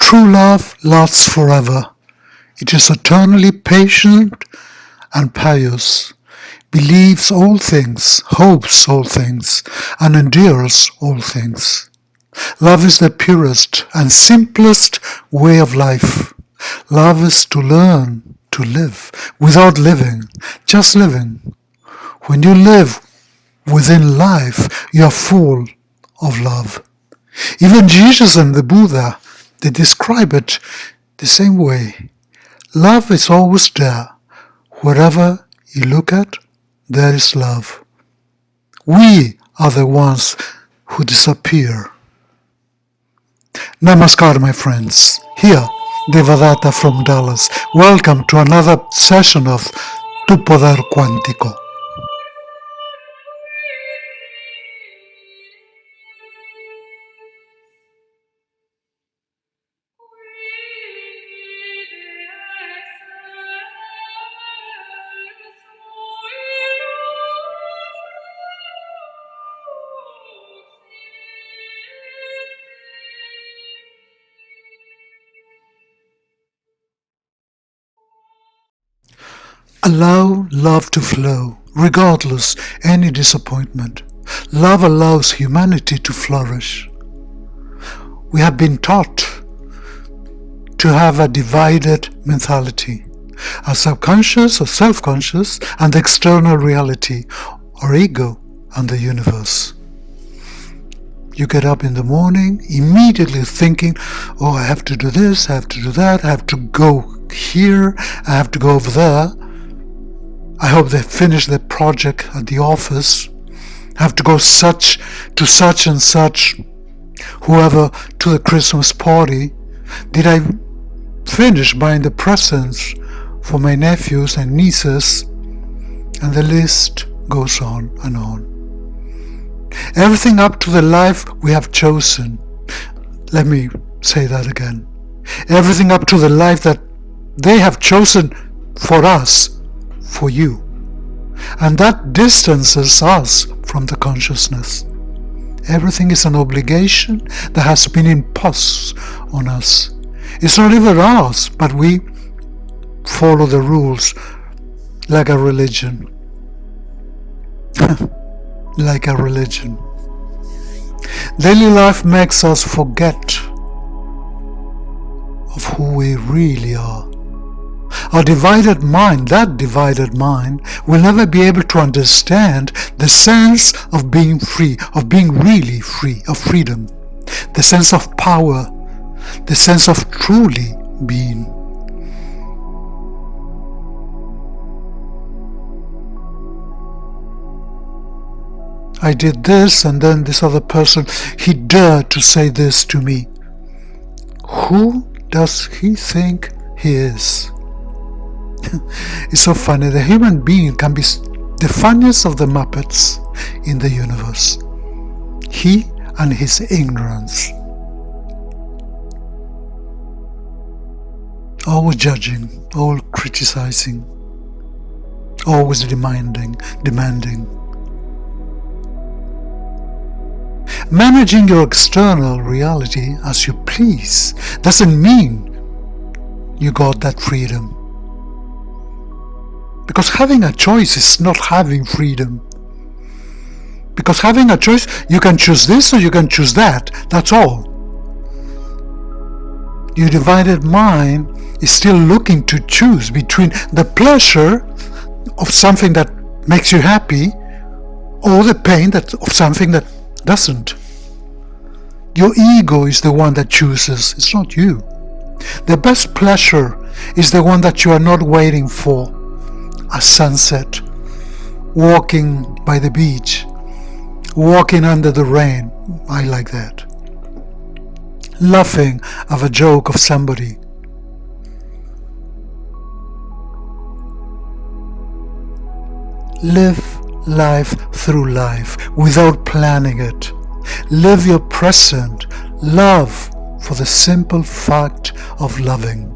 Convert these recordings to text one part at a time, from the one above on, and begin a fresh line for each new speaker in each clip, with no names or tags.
True love lasts forever. It is eternally patient and pious, believes all things, hopes all things, and endures all things. Love is the purest and simplest way of life. Love is to learn to live without living, just living. When you live within life, you are full of love. Even Jesus and the Buddha, they describe it the same way. Love is always there. Wherever you look at, there is love. We are the ones who disappear. Namaskar, my friends. Here, Devadatta from Dallas. Welcome to another session of Tu Poder Cuántico. Allow love to flow, regardless any disappointment. Love allows humanity to flourish. We have been taught to have a divided mentality, a subconscious or self-conscious and the external reality, or ego, and the universe. You get up in the morning, immediately thinking, oh, I have to do this, I have to do that, I have to go here, I have to go over there. I hope they finish the project at the office. I have to go to such and such, whoever, to the Christmas party. Did I finish buying the presents for my nephews and nieces? And the list goes on and on. Everything up to the life we have chosen. Let me say that again. Everything up to the life that they have chosen for us, for you. And that distances us from the consciousness. Everything is an obligation that has been imposed on us. It's not even ours, but we follow the rules like a religion. Like a religion. Daily life makes us forget of who we really are. Our divided mind, that divided mind, will never be able to understand the sense of being free, of being really free, of freedom, the sense of power, the sense of truly being. I did this, and then this other person, he dared to say this to me. Who does he think he is? It's so funny. The human being can be the funniest of the Muppets in the universe. He and his ignorance. Always judging, always criticizing, always demanding. Managing your external reality as you please doesn't mean you got that freedom. Because having a choice is not having freedom. Because having a choice, you can choose this or you can choose that. That's all. Your divided mind is still looking to choose between the pleasure of something that makes you happy or the pain of something that doesn't. Your ego is the one that chooses. It's not you. The best pleasure is the one that you are not waiting for. A sunset, walking by the beach, walking under the rain. I like that. Laughing at a joke of somebody. Live life through life without planning it. Live your present. Love for the simple fact of loving.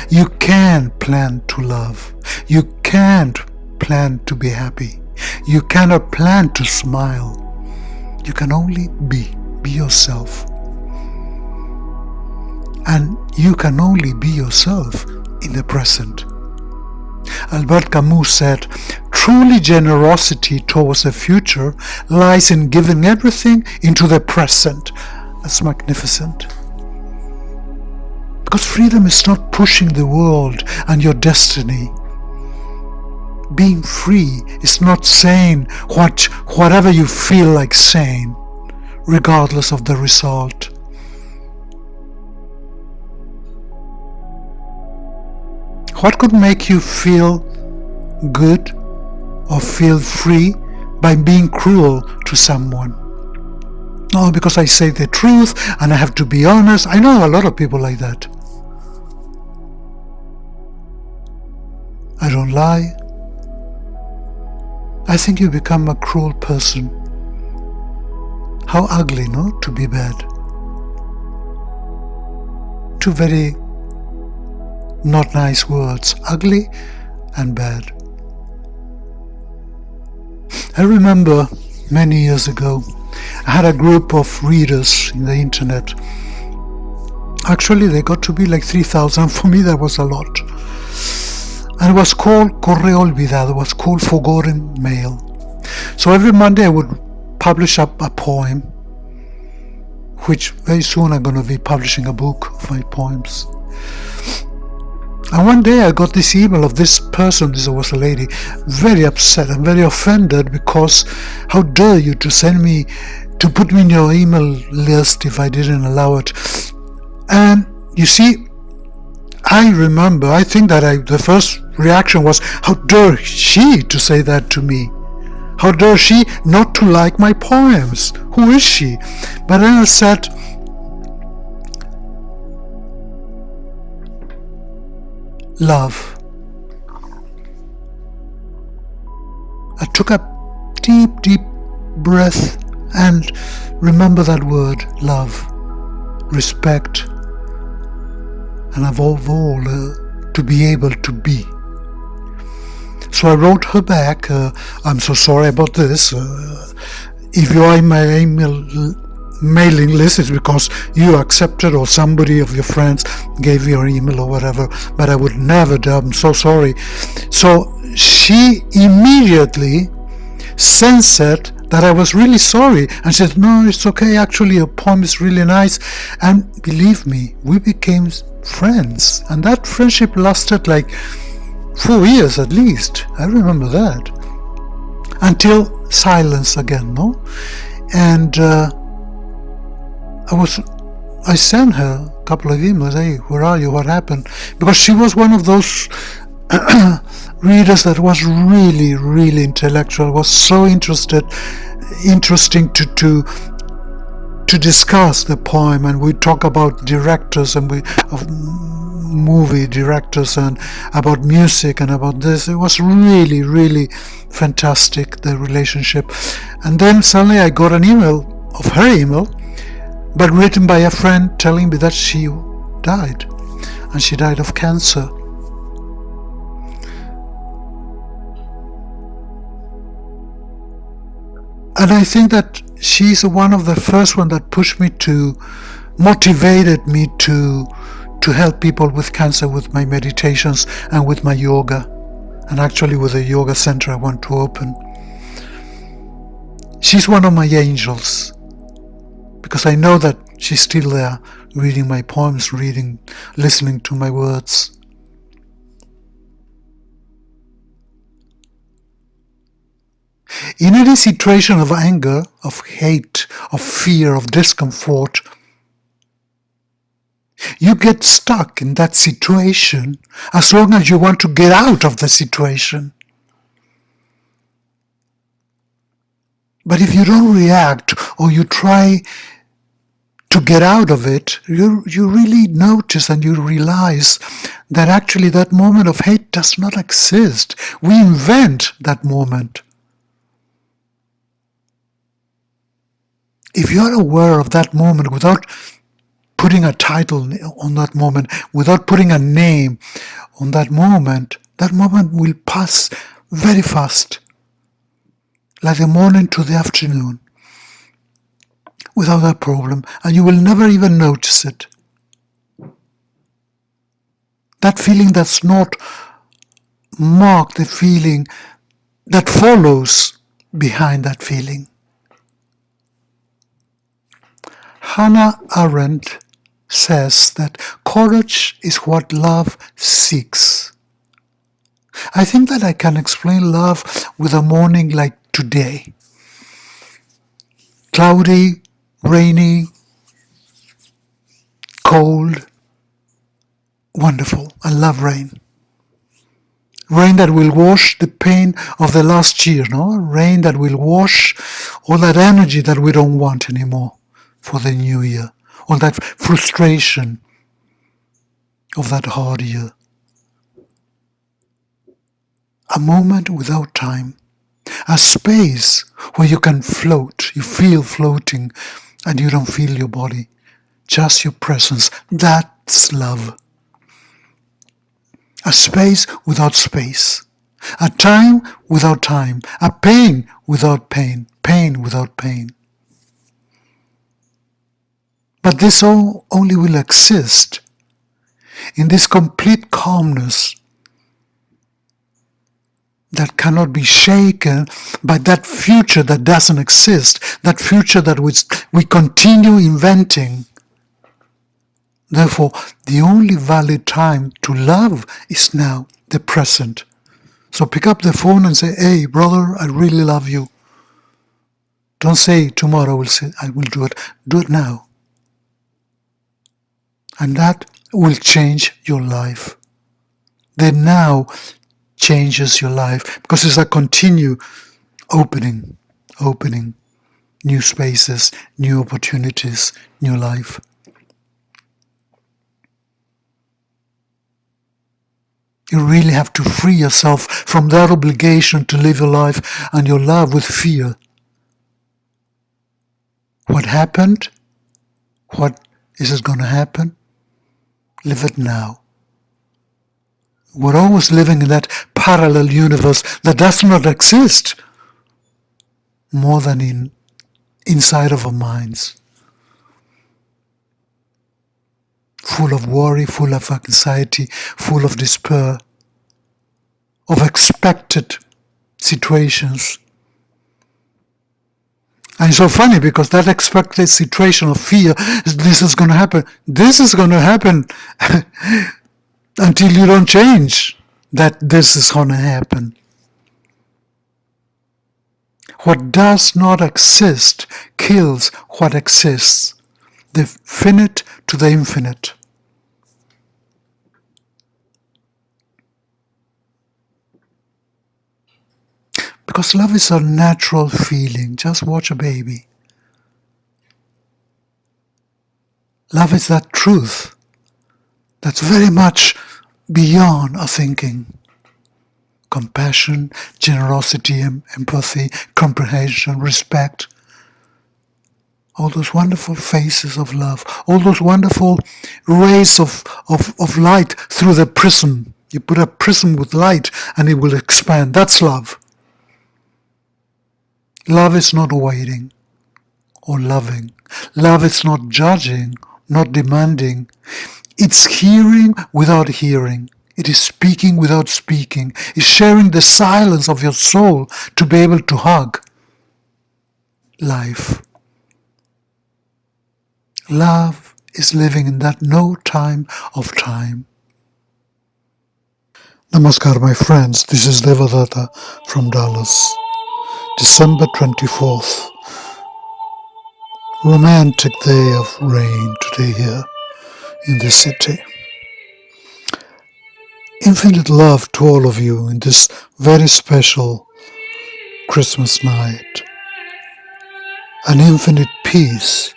You can plan to love. You can't plan to be happy. You cannot plan to smile. You can only be yourself. and you can only be yourself in the present. Albert Camus said, "Truly generosity towards the future lies in giving everything into the present." That's magnificent. Because freedom is not pushing the world and your destiny. Being free is not saying whatever you feel like saying, regardless of the result. What could make you feel good or feel free by being cruel to someone? Oh, because I say the truth and I have to be honest. I know a lot of people like that. I don't lie. I think you become a cruel person. How ugly, no? To be bad. Two very not nice words, ugly and bad. I remember many years ago, I had a group of readers in the internet. Actually, they got to be like 3,000. For me, that was a lot. And it was called Correo Olvidado, it was called Forgotten Mail. So every Monday I would publish up a poem, which very soon I'm going to be publishing a book of my poems. And one day I got this email of this person, this was a lady, very upset and very offended because how dare you to send me, to put me in your email list if I didn't allow it. And you see, I remember, I think that the first reaction was, how dare she to say that to me? How dare she not to like my poems? Who is she? But then I said, love. I took a deep, deep breath and remember that word, love, respect, and above all, to be able to be. So I wrote her back, I'm so sorry about this. If you are in my mailing list, it's because you accepted or somebody of your friends gave you your email or whatever, but I would never do, I'm so sorry. So she immediately sensed that I was really sorry and said, no, it's okay, actually your poem is really nice. And believe me, we became friends, and that friendship lasted like 4 years at least. I remember that. Until silence again, no? And I sent her a couple of emails, hey, where are you, what happened? Because she was one of those readers that was really, really intellectual, was so interesting to discuss the poem, and we talk about directors and of movie directors and about music and about this. It was really, really fantastic, the relationship. And then suddenly I got an email of her email, but written by a friend telling me that she died, and she died of cancer. And I think that she's one of the first one that pushed me to, motivated me to help people with cancer with my meditations and with my yoga, and actually with a yoga center I want to open. She's one of my angels, because I know that she's still there, reading my poems, listening to my words. In any situation of anger, of hate, of fear, of discomfort, you get stuck in that situation as long as you want to get out of the situation. But if you don't react or you try to get out of it, you really notice and you realize that actually that moment of hate does not exist. We invent that moment. If you are aware of that moment without putting a title on that moment, without putting a name on that moment will pass very fast, like the morning to the afternoon, without a problem, and you will never even notice it. That feeling that's not marked, the feeling that follows behind that feeling. Hannah Arendt says that courage is what love seeks. I think that I can explain love with a morning like today. Cloudy, rainy, cold, wonderful. I love rain. Rain that will wash the pain of the last year, no? Rain that will wash all that energy that we don't want anymore for the new year. All that frustration of that hard year. A moment without time. A space where you can float. You feel floating and you don't feel your body. Just your presence. That's love. A space without space. A time without time. A pain without pain. Pain without pain. But this all only will exist in this complete calmness that cannot be shaken by that future that doesn't exist, that future that we continue inventing. Therefore, the only valid time to love is now, the present. So pick up the phone and say, hey, brother, I really love you. Don't say tomorrow I will do it. Do it now. And that will change your life. The now changes your life because it's a continue opening new spaces, new opportunities, new life. You really have to free yourself from that obligation to live your life and your love with fear. What happened? What is going to happen? Live it now. We're always living in that parallel universe that does not exist more than inside of our minds. Full of worry, full of anxiety, full of despair, of expected situations. And it's so funny because that expected situation of fear is this is going to happen. This is going to happen until you don't change that this is going to happen. What does not exist kills what exists. The finite to the infinite. Because love is a natural feeling. Just watch a baby. Love is that truth that's very much beyond our thinking. Compassion, generosity, empathy, comprehension, respect. All those wonderful faces of love. All those wonderful rays of light through the prism. You put a prism with light and it will expand. That's love. Love is not waiting or loving. Love is not judging, not demanding. It's hearing without hearing. It is speaking without speaking. It's sharing the silence of your soul to be able to hug life. Love is living in that no time of time. Namaskar, my friends. This is Devadatta from Dallas. December 24th. Romantic day of rain today here in the city. Infinite love to all of you in this very special Christmas night. And infinite peace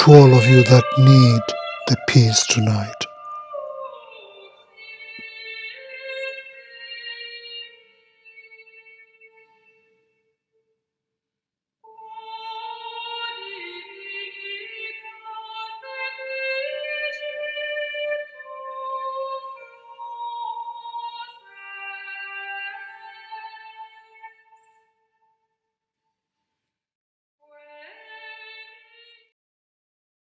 to all of you that need the peace tonight.